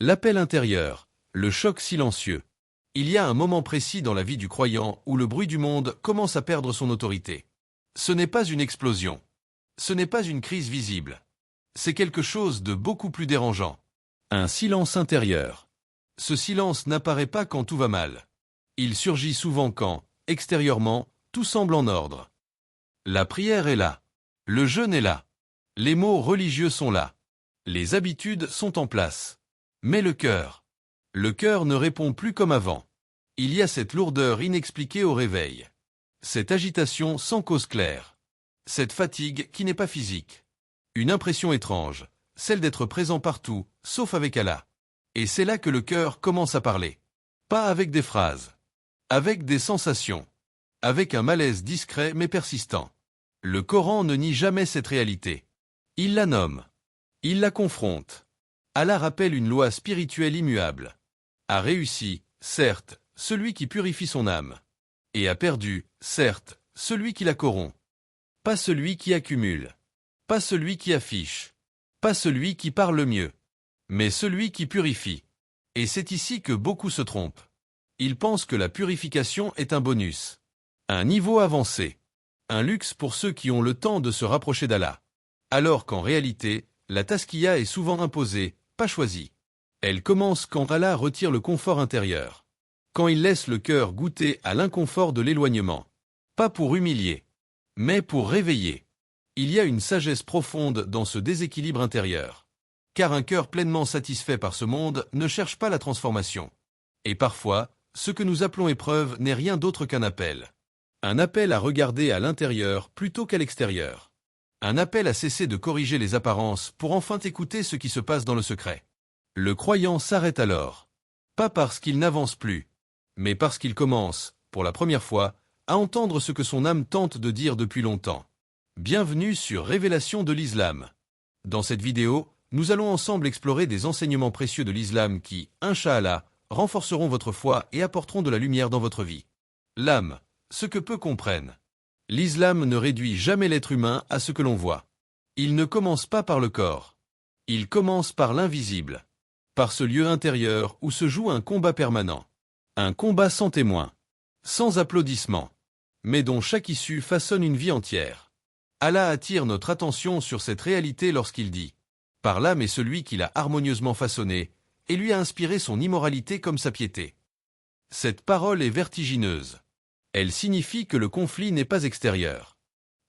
L'appel intérieur, le choc silencieux. Il y a un moment précis dans la vie du croyant où le bruit du monde commence à perdre son autorité. Ce n'est pas une explosion. Ce n'est pas une crise visible. C'est quelque chose de beaucoup plus dérangeant. Un silence intérieur. Ce silence n'apparaît pas quand tout va mal. Il surgit souvent quand, extérieurement, tout semble en ordre. La prière est là. Le jeûne est là. Les mots religieux sont là. Les habitudes sont en place. Mais le cœur ne répond plus comme avant. Il y a cette lourdeur inexpliquée au réveil. Cette agitation sans cause claire. Cette fatigue qui n'est pas physique. Une impression étrange, celle d'être présent partout, sauf avec Allah. Et c'est là que le cœur commence à parler. Pas avec des phrases. Avec des sensations. Avec un malaise discret mais persistant. Le Coran ne nie jamais cette réalité. Il la nomme. Il la confronte. Allah rappelle une loi spirituelle immuable. A réussi, certes, celui qui purifie son âme. Et a perdu, certes, celui qui la corrompt. Pas celui qui accumule. Pas celui qui affiche. Pas celui qui parle le mieux. Mais celui qui purifie. Et c'est ici que beaucoup se trompent. Ils pensent que la purification est un bonus. Un niveau avancé. Un luxe pour ceux qui ont le temps de se rapprocher d'Allah. Alors qu'en réalité, la taskiya est souvent imposée, pas choisie. Elle commence quand Allah retire le confort intérieur. Quand il laisse le cœur goûter à l'inconfort de l'éloignement. Pas pour humilier, mais pour réveiller. Il y a une sagesse profonde dans ce déséquilibre intérieur. Car un cœur pleinement satisfait par ce monde ne cherche pas la transformation. Et parfois, ce que nous appelons épreuve n'est rien d'autre qu'un appel. Un appel à regarder à l'intérieur plutôt qu'à l'extérieur. Un appel à cesser de corriger les apparences pour enfin écouter ce qui se passe dans le secret. Le croyant s'arrête alors. Pas parce qu'il n'avance plus, mais parce qu'il commence, pour la première fois, à entendre ce que son âme tente de dire depuis longtemps. Bienvenue sur Révélation de l'Islam. Dans cette vidéo, nous allons ensemble explorer des enseignements précieux de l'Islam qui, Inch'Allah, renforceront votre foi et apporteront de la lumière dans votre vie. L'âme, ce que peu comprennent. L'Islam ne réduit jamais l'être humain à ce que l'on voit. Il ne commence pas par le corps. Il commence par l'invisible. Par ce lieu intérieur où se joue un combat permanent. Un combat sans témoin. Sans applaudissements. Mais dont chaque issue façonne une vie entière. Allah attire notre attention sur cette réalité lorsqu'il dit « Par l'âme est celui qui l'a harmonieusement façonné, et lui a inspiré son immoralité comme sa piété. » Cette parole est vertigineuse. Elle signifie que le conflit n'est pas extérieur.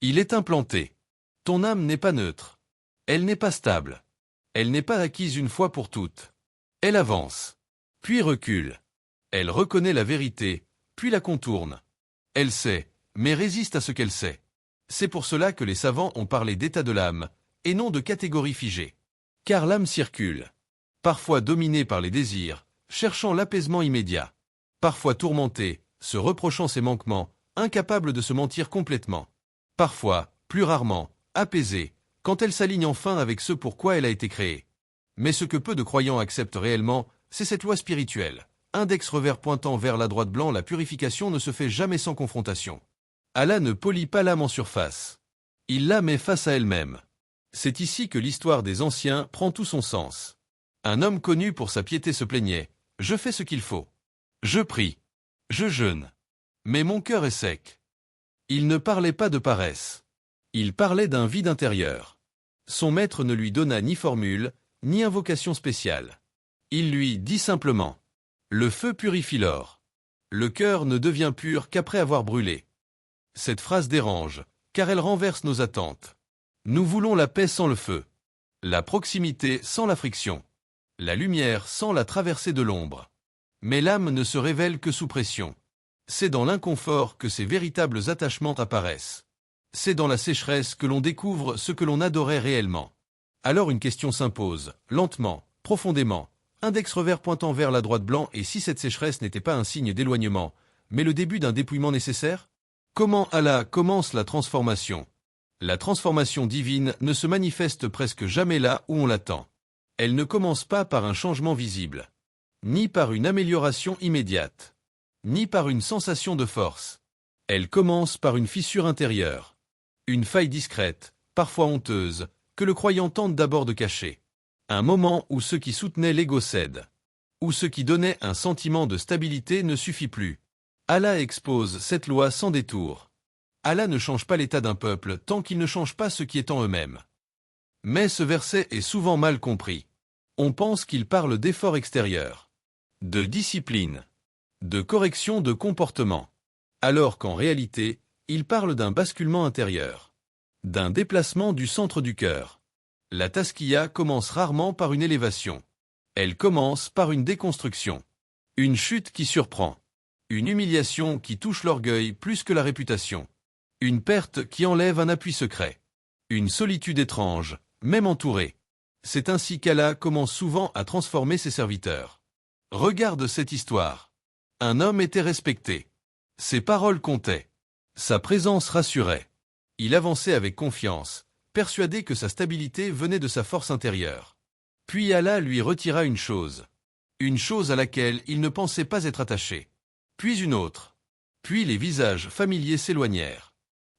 Il est implanté. Ton âme n'est pas neutre. Elle n'est pas stable. Elle n'est pas acquise une fois pour toutes. Elle avance. Puis recule. Elle reconnaît la vérité, puis la contourne. Elle sait, mais résiste à ce qu'elle sait. C'est pour cela que les savants ont parlé d'état de l'âme, et non de catégorie figée. Car l'âme circule. Parfois dominée par les désirs, cherchant l'apaisement immédiat. Parfois tourmentée, se reprochant ses manquements, incapable de se mentir complètement. Parfois, plus rarement, apaisée, quand elle s'aligne enfin avec ce pourquoi elle a été créée. Mais ce que peu de croyants acceptent réellement, c'est cette loi spirituelle. Index revers pointant vers la droite blanc, la purification ne se fait jamais sans confrontation. Allah ne polit pas l'âme en surface. Il la met face à elle-même. C'est ici que l'histoire des anciens prend tout son sens. Un homme connu pour sa piété se plaignait « Je fais ce qu'il faut. Je prie. Je jeûne. Mais mon cœur est sec. » Il ne parlait pas de paresse. Il parlait d'un vide intérieur. Son maître ne lui donna ni formule, ni invocation spéciale. Il lui dit simplement « Le feu purifie l'or. Le cœur ne devient pur qu'après avoir brûlé. » Cette phrase dérange, car elle renverse nos attentes. Nous voulons la paix sans le feu. La proximité sans la friction. La lumière sans la traversée de l'ombre. Mais l'âme ne se révèle que sous pression. C'est dans l'inconfort que ses véritables attachements apparaissent. C'est dans la sécheresse que l'on découvre ce que l'on adorait réellement. Alors une question s'impose, lentement, profondément, index revers pointant vers la droite blanc, et si cette sécheresse n'était pas un signe d'éloignement, mais le début d'un dépouillement nécessaire? Comment Allah commence la transformation? La transformation divine ne se manifeste presque jamais là où on l'attend. Elle ne commence pas par un changement visible, ni par une amélioration immédiate, ni par une sensation de force. Elle commence par une fissure intérieure, une faille discrète, parfois honteuse, que le croyant tente d'abord de cacher. Un moment où ce qui soutenait l'ego cède. Où ce qui donnait un sentiment de stabilité ne suffit plus. Allah expose cette loi sans détour. Allah ne change pas l'état d'un peuple tant qu'il ne change pas ce qui est en eux-mêmes. Mais ce verset est souvent mal compris. On pense qu'il parle d'efforts extérieurs, de discipline, de correction de comportement, alors qu'en réalité, il parle d'un basculement intérieur, d'un déplacement du centre du cœur. La taskiya commence rarement par une élévation. Elle commence par une déconstruction. Une chute qui surprend. Une humiliation qui touche l'orgueil plus que la réputation. Une perte qui enlève un appui secret. Une solitude étrange, même entourée. C'est ainsi qu'Allah commence souvent à transformer ses serviteurs. Regarde cette histoire. Un homme était respecté. Ses paroles comptaient. Sa présence rassurait. Il avançait avec confiance, persuadé que sa stabilité venait de sa force intérieure. Puis Allah lui retira une chose à laquelle il ne pensait pas être attaché. Puis une autre. Puis les visages familiers s'éloignèrent.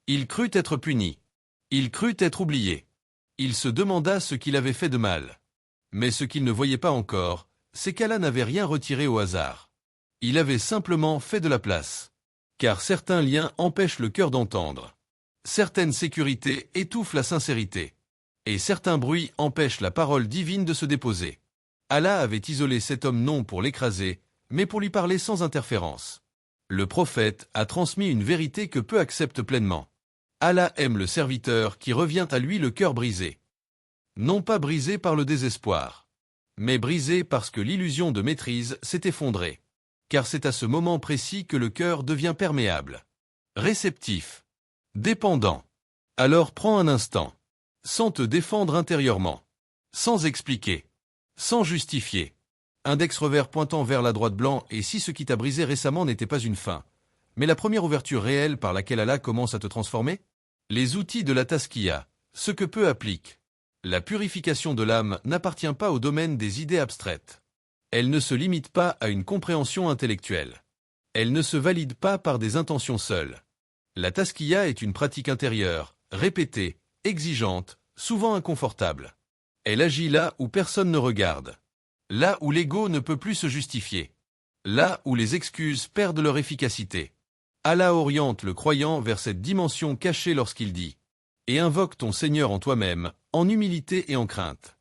Il crut être puni. Il crut être oublié. Il se demanda ce qu'il avait fait de mal. Mais ce qu'il ne voyait pas encore, c'est qu'Allah n'avait rien retiré au hasard. Il avait simplement fait de la place. Car certains liens empêchent le cœur d'entendre. Certaines sécurités étouffent la sincérité. Et certains bruits empêchent la parole divine de se déposer. Allah avait isolé cet homme non pour l'écraser, mais pour lui parler sans interférence. Le prophète a transmis une vérité que peu acceptent pleinement. Allah aime le serviteur qui revient à lui le cœur brisé. Non pas brisé par le désespoir, mais brisé parce que l'illusion de maîtrise s'est effondrée. Car c'est à ce moment précis que le cœur devient perméable, réceptif, dépendant. Alors prends un instant, sans te défendre intérieurement, sans expliquer, sans justifier. Index revers pointant vers la droite blanc et si ce qui t'a brisé récemment n'était pas une fin, mais la première ouverture réelle par laquelle Allah commence à te transformer? Les outils de la taskiya, ce que peu applique. La purification de l'âme n'appartient pas au domaine des idées abstraites. Elle ne se limite pas à une compréhension intellectuelle. Elle ne se valide pas par des intentions seules. La taskiya est une pratique intérieure, répétée, exigeante, souvent inconfortable. Elle agit là où personne ne regarde. Là où l'ego ne peut plus se justifier. Là où les excuses perdent leur efficacité. Allah oriente le croyant vers cette dimension cachée lorsqu'il dit « Et invoque ton Seigneur en toi-même, en humilité et en crainte ».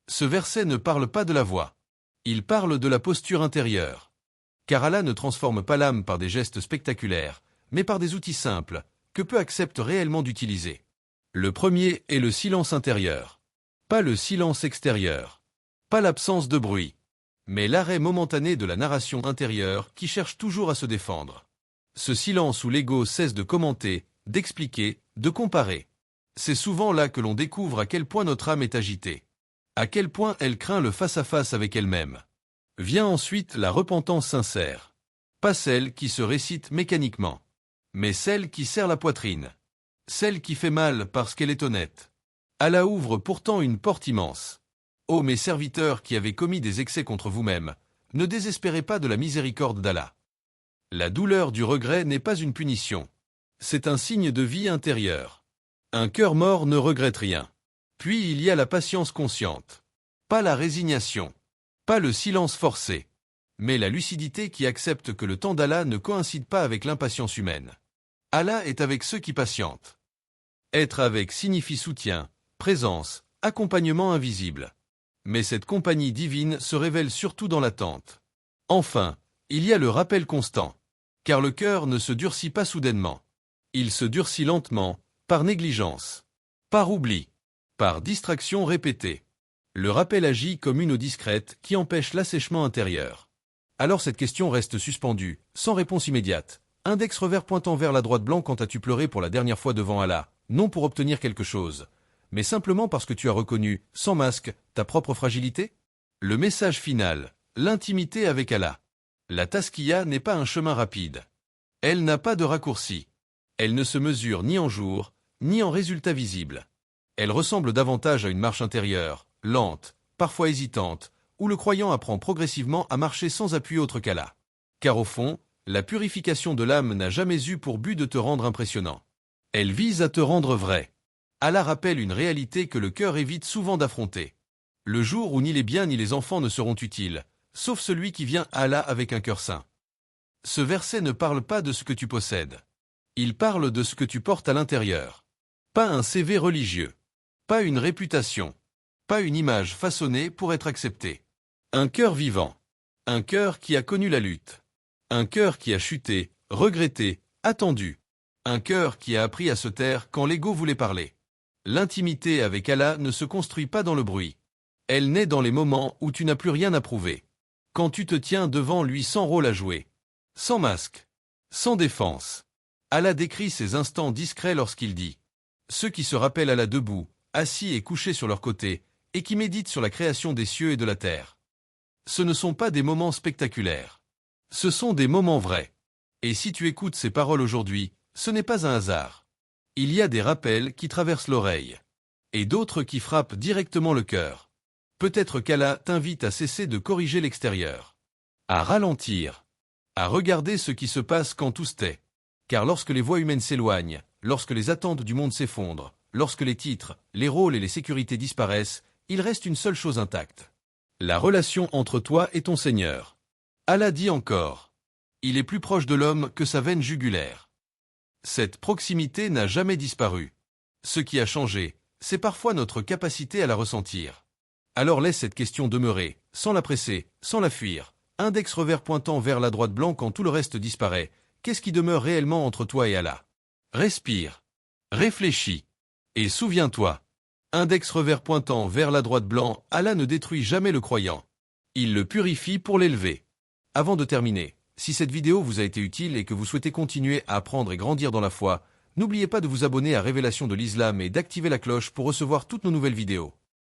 Ce verset ne parle pas de la voix. Il parle de la posture intérieure. Car Allah ne transforme pas l'âme par des gestes spectaculaires, mais par des outils simples, que peu acceptent réellement d'utiliser. Le premier est le silence intérieur. Pas le silence extérieur. Pas l'absence de bruit. Mais l'arrêt momentané de la narration intérieure qui cherche toujours à se défendre. Ce silence où l'ego cesse de commenter, d'expliquer, de comparer. C'est souvent là que l'on découvre à quel point notre âme est agitée. À quel point elle craint le face-à-face avec elle-même. Vient ensuite la repentance sincère. Pas celle qui se récite mécaniquement. Mais celle qui serre la poitrine. Celle qui fait mal parce qu'elle est honnête. Allah ouvre pourtant une porte immense. Ô mes serviteurs qui avez commis des excès contre vous-même, ne désespérez pas de la miséricorde d'Allah. La douleur du regret n'est pas une punition. C'est un signe de vie intérieure. Un cœur mort ne regrette rien. Puis il y a la patience consciente. Pas la résignation. Pas le silence forcé. Mais la lucidité qui accepte que le temps d'Allah ne coïncide pas avec l'impatience humaine. Allah est avec ceux qui patientent. Être avec signifie soutien, présence, accompagnement invisible. Mais cette compagnie divine se révèle surtout dans l'attente. Enfin, il y a le rappel constant. Car le cœur ne se durcit pas soudainement. Il se durcit lentement, par négligence, par oubli, par distraction répétée. Le rappel agit comme une eau discrète qui empêche l'assèchement intérieur. Alors cette question reste suspendue, sans réponse immédiate. Index revers pointant vers la droite blanc quand as-tu pleuré pour la dernière fois devant Allah, non pour obtenir quelque chose, mais simplement parce que tu as reconnu, sans masque, ta propre fragilité? Le message final, l'intimité avec Allah. La taskiya n'est pas un chemin rapide. Elle n'a pas de raccourci. Elle ne se mesure ni en jours, ni en résultats visibles. Elle ressemble davantage à une marche intérieure, lente, parfois hésitante, où le croyant apprend progressivement à marcher sans appui autre qu'Allah. Car au fond, la purification de l'âme n'a jamais eu pour but de te rendre impressionnant. Elle vise à te rendre vrai. Allah rappelle une réalité que le cœur évite souvent d'affronter. Le jour où ni les biens ni les enfants ne seront utiles, sauf celui qui vient à Allah avec un cœur saint. Ce verset ne parle pas de ce que tu possèdes. Il parle de ce que tu portes à l'intérieur. Pas un CV religieux. Pas une réputation. Pas une image façonnée pour être acceptée. Un cœur vivant. Un cœur qui a connu la lutte. Un cœur qui a chuté, regretté, attendu. Un cœur qui a appris à se taire quand l'ego voulait parler. L'intimité avec Allah ne se construit pas dans le bruit. Elle naît dans les moments où tu n'as plus rien à prouver. Quand tu te tiens devant lui sans rôle à jouer. Sans masque. Sans défense. Allah décrit ces instants discrets lorsqu'il dit « Ceux qui se rappellent Allah debout, assis et couchés sur leur côté, et qui méditent sur la création des cieux et de la terre. » Ce ne sont pas des moments spectaculaires. Ce sont des moments vrais. Et si tu écoutes ces paroles aujourd'hui, ce n'est pas un hasard. Il y a des rappels qui traversent l'oreille. Et d'autres qui frappent directement le cœur. Peut-être qu'Allah t'invite à cesser de corriger l'extérieur. À ralentir. À regarder ce qui se passe quand tout se tait. Car lorsque les voix humaines s'éloignent, lorsque les attentes du monde s'effondrent, lorsque les titres, les rôles et les sécurités disparaissent, il reste une seule chose intacte. La relation entre toi et ton Seigneur. Allah dit encore. Il est plus proche de l'homme que sa veine jugulaire. Cette proximité n'a jamais disparu. Ce qui a changé, c'est parfois notre capacité à la ressentir. Alors laisse cette question demeurer, sans la presser, sans la fuir. Index revers pointant vers la droite blanc quand tout le reste disparaît. Qu'est-ce qui demeure réellement entre toi et Allah? Respire. Réfléchis. Et souviens-toi. Index revers pointant vers la droite blanc, Allah ne détruit jamais le croyant. Il le purifie pour l'élever. Avant de terminer, si cette vidéo vous a été utile et que vous souhaitez continuer à apprendre et grandir dans la foi, n'oubliez pas de vous abonner à Révélation de l'Islam et d'activer la cloche pour recevoir toutes nos nouvelles vidéos.